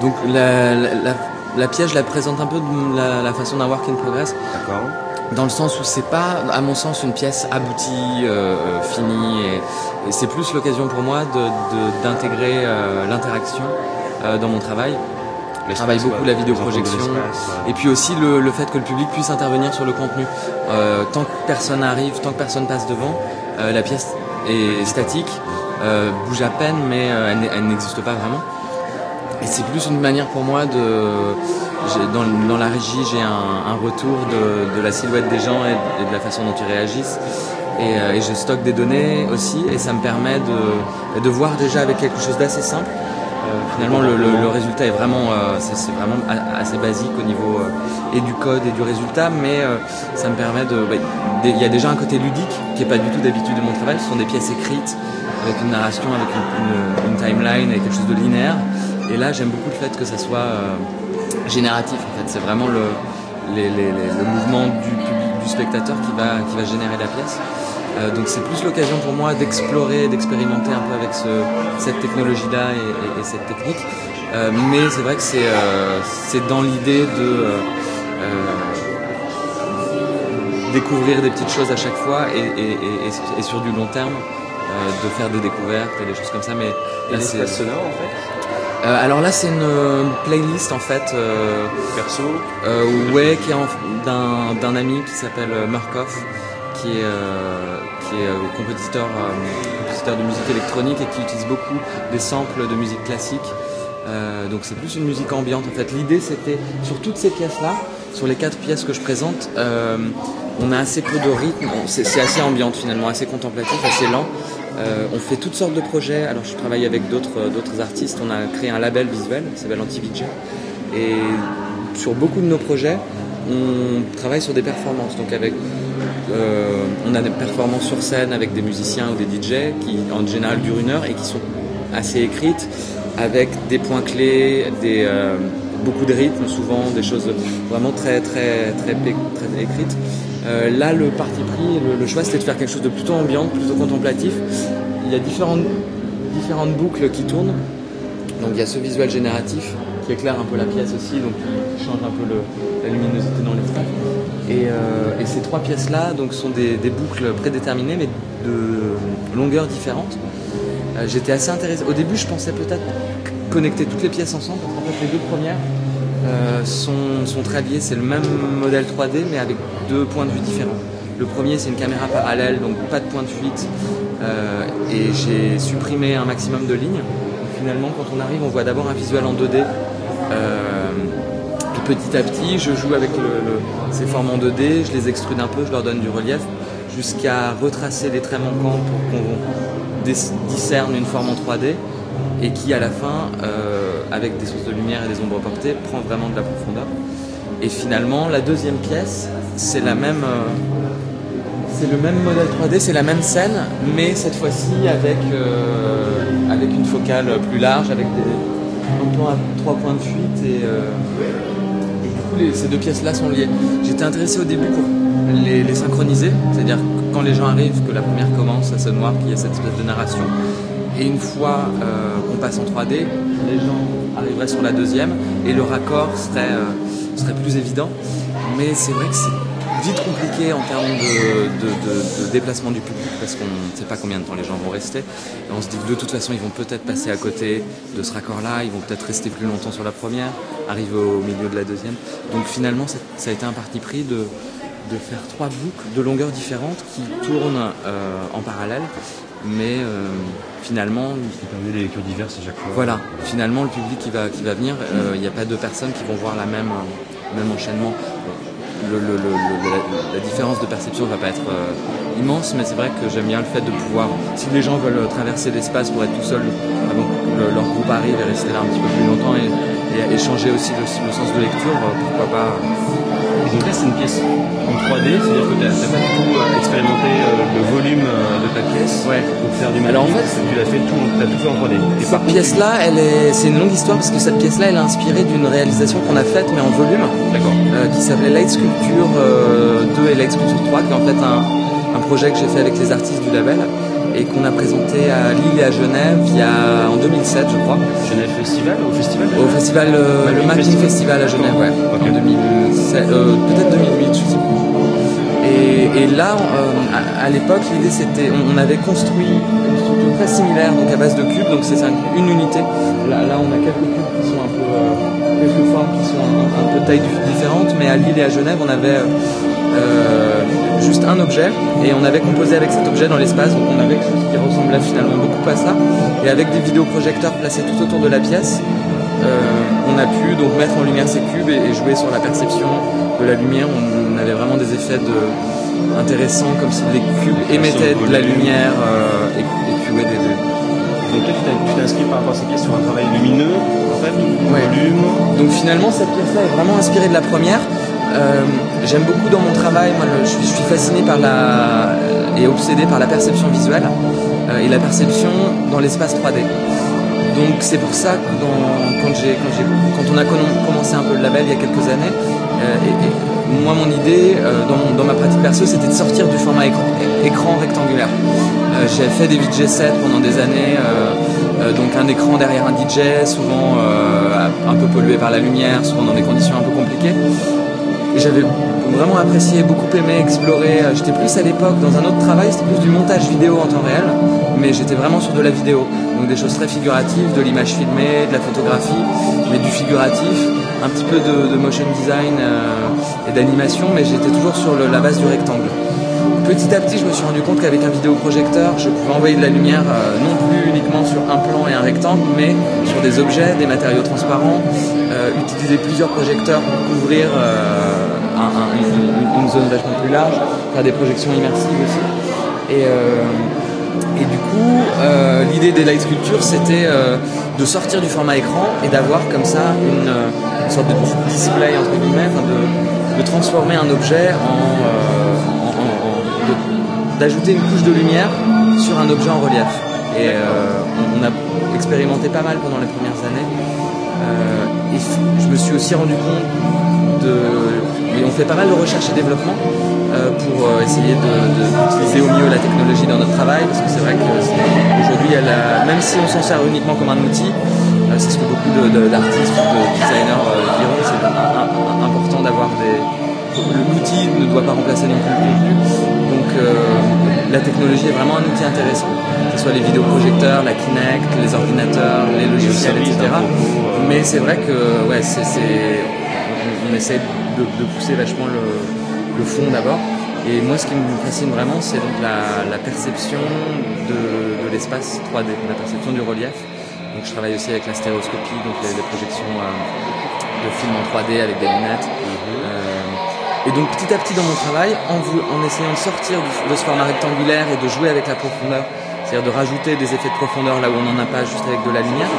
Donc la pièce, je la présente un peu de la façon d'un work in progress. D'accord. Dans le sens où c'est pas, à mon sens, une pièce aboutie, finie, et c'est plus l'occasion pour moi d'intégrer l'interaction dans mon travail. Je travaille beaucoup la vidéoprojection, et puis aussi le fait que le public puisse intervenir sur le contenu. Tant que personne arrive, tant que personne passe devant, la pièce est statique, bouge à peine, mais elle n'existe pas vraiment. Et c'est plus une manière pour moi dans la régie, j'ai un retour de la silhouette des gens et de la façon dont ils réagissent. Et je stocke des données aussi, et ça me permet de voir déjà avec quelque chose d'assez simple. Finalement, le résultat est vraiment, c'est vraiment assez basique au niveau et du code et du résultat, mais ça me permet il y a déjà un côté ludique qui est pas du tout d'habitude de mon travail. Ce sont des pièces écrites avec une narration, avec une timeline, avec quelque chose de linéaire. Et là, j'aime beaucoup le fait que ça soit génératif. En fait, c'est vraiment le mouvement du public, du spectateur qui va générer la pièce. Donc c'est plus l'occasion pour moi d'explorer, d'expérimenter un peu avec cette technologie-là et cette technique. Mais c'est vrai que c'est dans l'idée de découvrir des petites choses à chaque fois et sur du long terme, de faire des découvertes et des choses comme ça. Mais là, c'est sonore en fait. Alors là, c'est une playlist en fait perso, ouais, qui est d'un ami qui s'appelle Murkoff, qui est compositeur de musique électronique et qui utilise beaucoup des samples de musique classique. Donc c'est plus une musique ambiante en fait. L'idée c'était, sur toutes ces pièces-là, sur les 4 pièces que je présente, on a assez peu de rythme, c'est assez ambiante finalement, assez contemplatif, assez lent. On fait toutes sortes de projets. Alors je travaille avec d'autres artistes, on a créé un label visuel qui s'appelle Anti-VJ. Et sur beaucoup de nos projets, on travaille sur des performances. Donc on a des performances sur scène avec des musiciens ou des DJ qui en général durent 1 heure et qui sont assez écrites, avec des points clés, beaucoup de rythme, souvent des choses vraiment très écrites. Là, le parti pris, le choix, c'était de faire quelque chose de plutôt ambiant, plutôt contemplatif. Il y a différentes boucles qui tournent. Donc il y a ce visuel génératif qui éclaire un peu la pièce aussi, donc qui change un peu la luminosité dans l'espace. Et ces 3 pièces-là donc, sont des boucles prédéterminées, mais de longueurs différentes. J'étais assez intéressé. Au début, je pensais peut-être connecter toutes les pièces ensemble, parce qu'en fait, les 2 premières sont très liées. C'est le même modèle 3D, mais avec 2 points de vue différents. Le premier, c'est une caméra parallèle, donc pas de point de fuite. Et j'ai supprimé un maximum de lignes. Donc, finalement, quand on arrive, on voit d'abord un visuel en 2D. Et petit à petit, je joue avec ces formes en 2D, je les extrude un peu, je leur donne du relief, jusqu'à retracer les traits manquants pour qu'on discerne une forme en 3D, et qui à la fin, avec des sources de lumière et des ombres portées, prend vraiment de la profondeur. Et finalement, la deuxième pièce, c'est le même modèle 3D, c'est la même scène, mais cette fois-ci avec une focale plus large, avec un plan à 3 points de fuite, et du coup ces 2 pièces-là sont liées. J'étais intéressé au début pour les synchroniser, c'est-à-dire quand les gens arrivent, que la première commence, ça se noir, qu'il y a cette espèce de narration. Et une fois qu'on passe en 3D, les gens arriveraient sur la deuxième et le raccord serait plus évident. Mais c'est vrai que c'est vite compliqué en termes de déplacement du public, parce qu'on ne sait pas combien de temps les gens vont rester. Et on se dit que de toute façon, ils vont peut-être passer à côté de ce raccord-là, ils vont peut-être rester plus longtemps sur la première, arriver au milieu de la deuxième. Donc finalement, ça a été un parti pris de faire 3 boucles de longueurs différentes qui tournent en parallèle. Mais finalement, ça permet des lectures diverses à chaque fois. Voilà, finalement le public qui va venir, il n'y a pas 2 personnes qui vont voir le même enchaînement. La différence de perception ne va pas être immense, mais c'est vrai que j'aime bien le fait de pouvoir, si les gens veulent traverser l'espace pour être tout seuls avant que leur groupe arrive et rester là un petit peu plus longtemps et échanger aussi le sens de lecture, pourquoi pas. Et donc là, c'est une pièce en 3D, c'est-à-dire que tu n'as pas du tout expérimenté le volume de ta pièce. Ouais. Pour faire du mapping. Alors en fait, tu l'as fait tout fait en 3D. Et cette pièce-là, c'est une longue histoire, parce que cette pièce-là, elle est inspirée d'une réalisation qu'on a faite, mais en volume. D'accord. Qui s'appelait Light Sculpture 2 et Light Sculpture 3, qui est en fait un projet que j'ai fait avec les artistes du label. et qu'on a présenté à Lille et à Genève en 2007 je crois. Genève Festival au festival Au festival, le Mapping Festival à Genève, ouais, okay. En 2007, peut-être 2008, je sais plus. Et là, à l'époque, l'idée c'était, on avait construit une structure très similaire, donc à base de cubes, donc c'est une unité. Là, on a quelques cubes qui sont un peu, quelques formes qui sont un peu de taille différente, mais à Lille et à Genève, on avait juste un objet, et on avait composé avec cet objet dans l'espace, donc on avait quelque chose qui ressemblait finalement beaucoup à ça, et avec des vidéoprojecteurs placés tout autour de la pièce, on a pu donc mettre en lumière ces cubes et jouer sur la perception de la lumière. On avait vraiment des effets intéressants, comme si les cubes émettaient de la lumière et puis Donc toi tu t'es inscrit par rapport à cette pièce sur un travail lumineux en fait, ouais. Volume. Donc finalement cette pièce-là est vraiment inspirée de la première. J'aime beaucoup dans mon travail, moi je suis fasciné par et obsédé par la perception visuelle et la perception dans l'espace 3D. Donc c'est pour ça que quand on a commencé un peu le label il y a quelques années, moi mon idée dans ma pratique perso c'était de sortir du format écran rectangulaire. J'ai fait des VJ7 pendant des années, donc un écran derrière un DJ, souvent un peu pollué par la lumière, souvent dans des conditions un peu compliquées. Et j'avais vraiment apprécié, beaucoup aimé explorer. J'étais plus à l'époque dans un autre travail, c'était plus du montage vidéo en temps réel, mais j'étais vraiment sur de la vidéo. Donc des choses très figuratives, de l'image filmée, de la photographie, mais du figuratif, un petit peu de motion design et d'animation, mais j'étais toujours sur la base du rectangle. Petit à petit, je me suis rendu compte qu'avec un vidéoprojecteur, je pouvais envoyer de la lumière non plus uniquement sur un plan et un rectangle, mais sur des objets, des matériaux transparents, utiliser plusieurs projecteurs pour couvrir une zone vachement plus large, faire des projections immersives aussi. Et du coup, l'idée des light sculptures, c'était de sortir du format écran et d'avoir comme ça une sorte de display, entre guillemets, de transformer un objet d'ajouter une couche de lumière sur un objet en relief. Et on a expérimenté pas mal pendant les premières années. Et je me suis aussi rendu compte et on fait pas mal de recherche et développement pour essayer d'utiliser au mieux la technologie dans notre travail, parce que c'est vrai qu'aujourd'hui, même si on s'en sert uniquement comme un outil, c'est ce que beaucoup d'artistes ou de designers diront, c'est important d'avoir l'outil ne doit pas remplacer non plus le contenu. Donc la technologie est vraiment un outil intéressant, que ce soit les vidéoprojecteurs, la Kinect, les ordinateurs, les logiciels, etc. Mais c'est vrai que ouais, on essaie de pousser vachement le fond d'abord. Et moi, ce qui me fascine vraiment, c'est donc la perception de l'espace 3D, la perception du relief. Donc je travaille aussi avec la stéréoscopie, donc les projections de films en 3D avec des lunettes. Et donc petit à petit dans mon travail, en essayant de sortir de ce format rectangulaire et de jouer avec la profondeur, c'est-à-dire de rajouter des effets de profondeur là où on n'en a pas, juste avec de la lumière,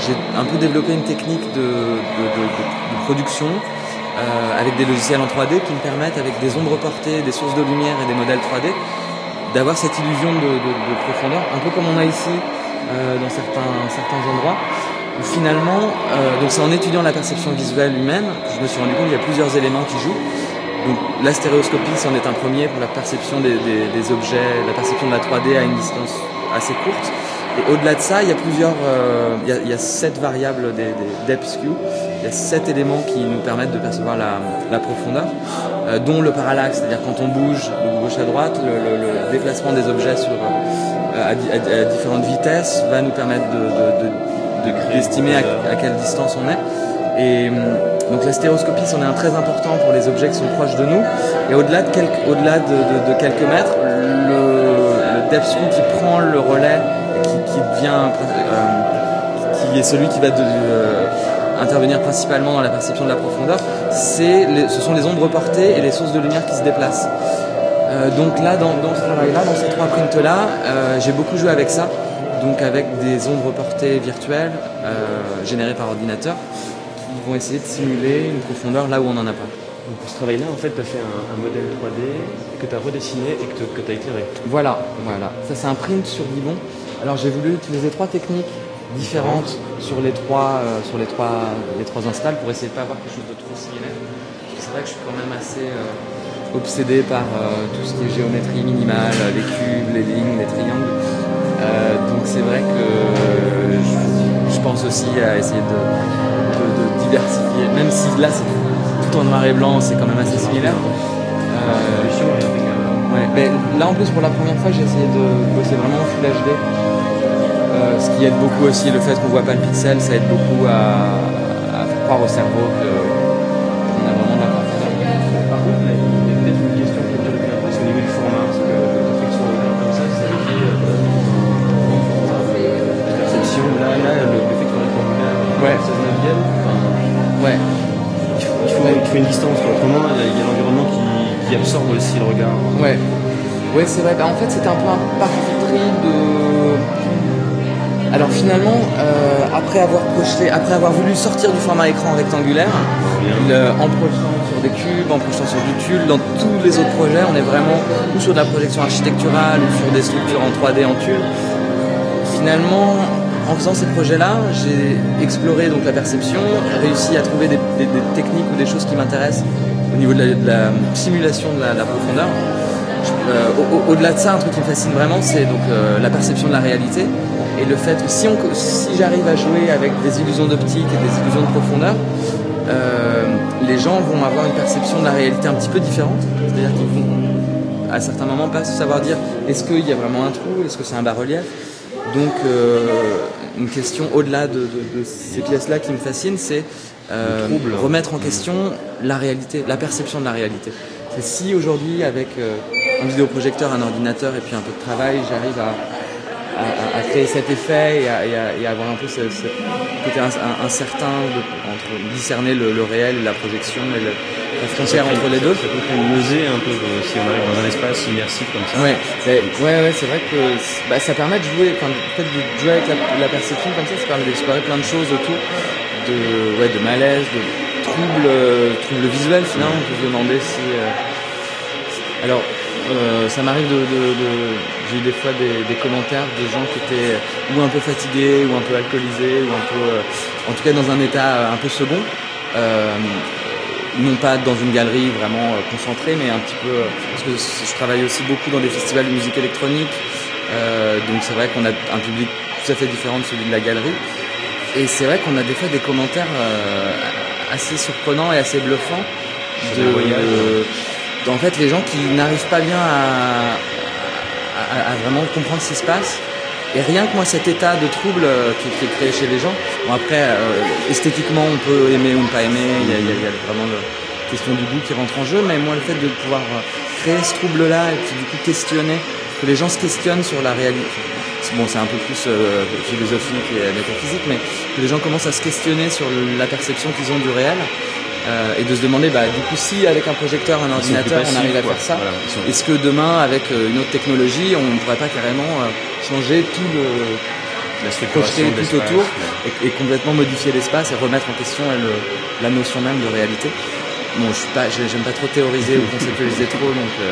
j'ai un peu développé une technique de production avec des logiciels en 3D qui me permettent, avec des ombres portées, des sources de lumière et des modèles 3D, d'avoir cette illusion de profondeur, un peu comme on a ici dans certains endroits. Finalement, donc c'est en étudiant la perception visuelle humaine que je me suis rendu compte qu'il y a plusieurs éléments qui jouent. Donc la stéréoscopie, c'en est un premier pour la perception des objets, la perception de la 3D à une distance assez courte. Et au-delà de ça, il y a il y a 7 variables des depth skew. Il y a 7 éléments qui nous permettent de percevoir la profondeur, dont le parallaxe, c'est-à-dire quand on bouge de gauche à droite, le déplacement des objets à différentes vitesses va nous permettre d'estimer à quelle distance on est. Et donc la stéréoscopie, c'en est un très important pour les objets qui sont proches de nous. Et au-delà de quelques mètres, le depth skew qui prend le relais, qui est celui qui va intervenir principalement dans la perception de la profondeur, ce sont les ombres portées et les sources de lumière qui se déplacent. Donc là, dans ce travail-là, dans ces 3 prints-là, j'ai beaucoup joué avec ça, donc avec des ombres portées virtuelles générées par ordinateur, qui vont essayer de simuler une profondeur là où on n'en a pas. Donc pour ce travail-là, en fait, tu as fait un modèle 3D que tu as redessiné et que tu as éclairé. Voilà. Ça, c'est un print sur Dibond. Alors j'ai voulu utiliser 3 techniques différentes sur les trois installs pour essayer de pas avoir quelque chose de trop similaire. C'est vrai que je suis quand même assez obsédé par tout ce qui est géométrie minimale, les cubes, les lignes, les triangles. Donc c'est vrai que je pense aussi à essayer de diversifier, même si là c'est tout en noir et blanc, c'est quand même assez similaire. Ouais, mais là en plus pour la première fois j'ai essayé de bosser vraiment en Full HD, ce qui aide beaucoup aussi, le fait qu'on voit pas le pixel, ça aide beaucoup à faire croire au cerveau qu'on a vraiment de la profondeur. Par contre, il y a peut-être une question que tu reviens un peu, c'est au niveau du format, parce que le fait que ce soit ouvert comme ça veut dire la perception, là le fait qu'il soit rectangulaire, Ouais. 16 neuvième, Ouais. il faut une distance, quoi. Autrement il y a l'environnement qui absorbe aussi le regard. Ouais, ouais, c'est vrai. Bah, en fait, c'était un peu un parti pris de. Alors finalement, après avoir voulu sortir du format écran rectangulaire, en projetant sur des cubes, en projetant sur du tulle, dans tous les autres projets, on est vraiment ou sur de la projection architecturale ou sur des structures en 3D en tulle. Finalement, en faisant ces projets-là, j'ai exploré donc la perception, réussi à trouver des techniques ou des choses qui m'intéressent au niveau de la simulation de la profondeur. Au-delà de ça, un truc qui me fascine vraiment, c'est donc la perception de la réalité et le fait que si j'arrive à jouer avec des illusions d'optique et des illusions de profondeur, les gens vont avoir une perception de la réalité un petit peu différente. C'est-à-dire qu'ils vont à certains moments pas savoir dire est-ce qu'il y a vraiment un trou, est-ce que c'est un bas-relief. Donc une question au-delà de ces pièces-là qui me fascinent, c'est remettre en question la réalité, la perception de la réalité. C'est si aujourd'hui avec un vidéoprojecteur, un ordinateur et puis un peu de travail, j'arrive à créer cet effet et à avoir un peu ce côté incertain entre discerner le réel et la projection et la frontière entre les deux. Ça peut faire une nausée un peu si on arrive dans un espace immersif comme ça. Ouais, c'est vrai que ça permet de jouer, peut-être de jouer avec la perception comme ça permet d'explorer plein de choses autour de malaise, de troubles visuels finalement. On peut se demander si alors ça m'arrive j'ai eu des fois des commentaires de gens qui étaient ou un peu fatigués ou un peu alcoolisés ou un peu en tout cas dans un état un peu second, non pas dans une galerie vraiment concentrée, mais un petit peu parce que je travaille aussi beaucoup dans des festivals de musique électronique, donc c'est vrai qu'on a un public tout à fait différent de celui de la galerie, et c'est vrai qu'on a des fois des commentaires assez surprenants et assez bluffants en fait les gens qui n'arrivent pas bien à vraiment comprendre ce qui se passe. Et rien que moi cet état de trouble qui est créé chez les gens, bon après esthétiquement on peut aimer ou ne pas aimer, il y a vraiment la question du goût qui rentre en jeu, mais moi le fait de pouvoir créer ce trouble là et puis du coup questionner, que les gens se questionnent sur la réalité, bon c'est un peu plus philosophique et métaphysique, mais que les gens commencent à se questionner sur la perception qu'ils ont du réel. Et de se demander du coup si avec un projecteur, un ordinateur on arrive à faire ça, voilà, est-ce que demain avec une autre technologie on ne pourrait pas carrément changer tout projeter tout autour et complètement modifier l'espace et remettre en question la notion même de réalité. Bon, j'aime pas trop théoriser ou conceptualiser trop, donc je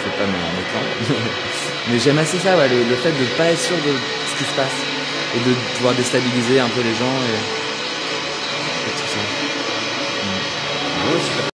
fais pas mes plans. Mais j'aime assez ça, le fait de ne pas être sûr de ce qui se passe et de pouvoir déstabiliser un peu les gens et tout ça. Ouais, super.